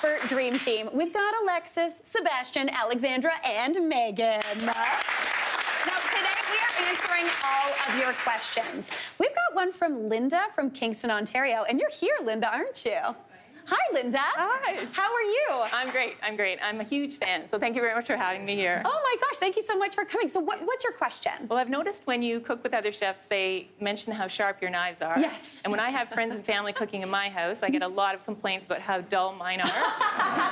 expert dream team. We've got Alexis, Sebastian, Alexandra, and Megan. Now, today we are answering all of your questions. We've got one from Linda from Kingston, Ontario. And you're here, Linda, aren't you? Hi, Linda. Hi. How are you? I'm great. I'm a huge fan, so thank you very much for having me here. Oh my gosh, thank you so much for coming. So what's your question? Well, I've noticed when you cook with other chefs, they mention how sharp your knives are. Yes. And when I have friends and family cooking in my house, I get a lot of complaints about how dull mine are.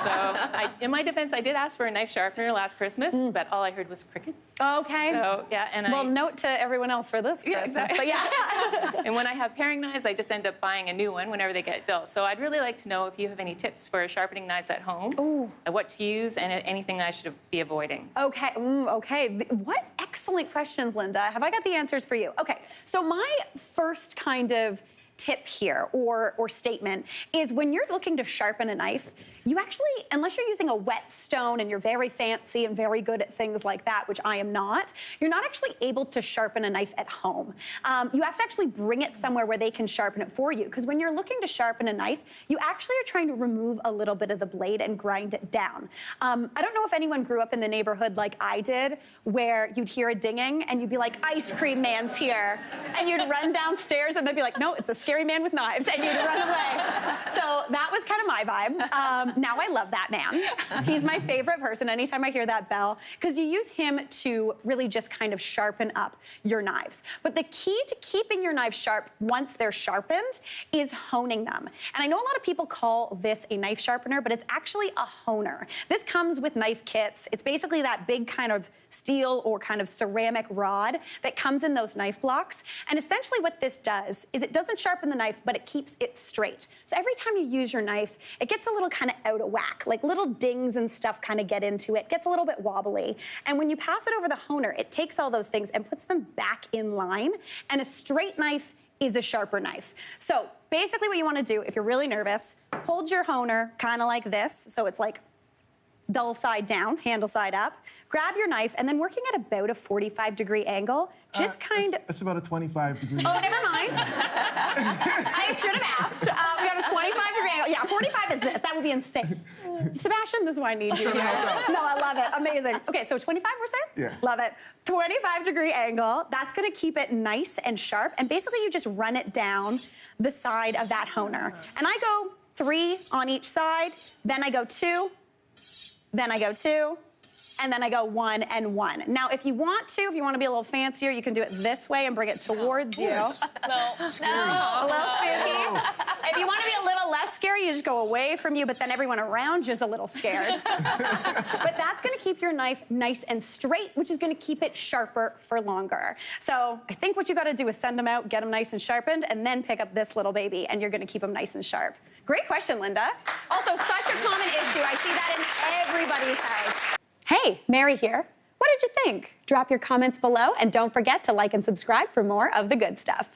So in my defense, I did ask for a knife sharpener last Christmas, but all I heard was crickets. Okay. So, yeah, and well, note to everyone else for this Christmas. Exactly. But yeah. And when I have paring knives, I just end up buying a new one whenever they get dull. So I'd really like to know if you have any tips for sharpening knives at home, what to use, and anything I should be avoiding. Okay, okay. What excellent questions, Linda. Have I got the answers for you? Okay, so my first kind of tip here or statement is when you're looking to sharpen a knife, you actually, unless you're using a whetstone and you're very fancy and very good at things like that, which I am not, you're not actually able to sharpen a knife at home. You have to actually bring it somewhere where they can sharpen it for you. Because when you're looking to sharpen a knife, you actually are trying to remove a little bit of the blade and grind it down. I don't know if anyone grew up in the neighborhood like I did, where you'd hear a dinging and you'd be like, ice cream man's here. And you'd run downstairs and they'd be like, no, it's a scary man with knives. And you'd run away. So that was kind of my vibe. Now I love that man. He's my favorite person anytime I hear that bell, because you use him to really just kind of sharpen up your knives. But the key to keeping your knives sharp once they're sharpened is honing them. And I know a lot of people call this a knife sharpener, but it's actually a honer. This comes with knife kits. It's basically that big kind of steel or kind of ceramic rod that comes in those knife blocks. And essentially what this does is it doesn't sharpen the knife, but it keeps it straight. So every time you use your knife, it gets a little kind of out of whack, like little dings and stuff kind of get into it, gets a little bit wobbly. And when you pass it over the honer, it takes all those things and puts them back in line. And a straight knife is a sharper knife. So basically what you want to do, if you're really nervous, hold your honer kind of like this. So it's like dull side down, handle side up. Grab your knife, and then working at about a 45-degree angle, just kind of... It's about a 25-degree Oh, never mind. I should have asked. We got a 25-degree angle. Yeah, 45 is this. That would be insane. Sebastian, this is why I need you. No, I love it. Amazing. Okay, so 25%? Yeah. Love it. 25-degree angle. That's going to keep it nice and sharp. And basically, you just run it down the side of that honer. And I go 3 on each side. Then I go 2. Then I go 2. And then I go 1 and 1. Now, if you want to be a little fancier, you can do it this way and bring it towards you. No. A little spooky. If you want to be a little less scary, you just go away from you, but then everyone around you is a little scared. But that's going to keep your knife nice and straight, which is going to keep it sharper for longer. So I think what you got to do is send them out, get them nice and sharpened, and then pick up this little baby, and you're going to keep them nice and sharp. Great question, Linda. Also, such a common issue. I see that in everybody's house. Hey, Mary here. What did you think? Drop your comments below, and don't forget to like and subscribe for more of the good stuff.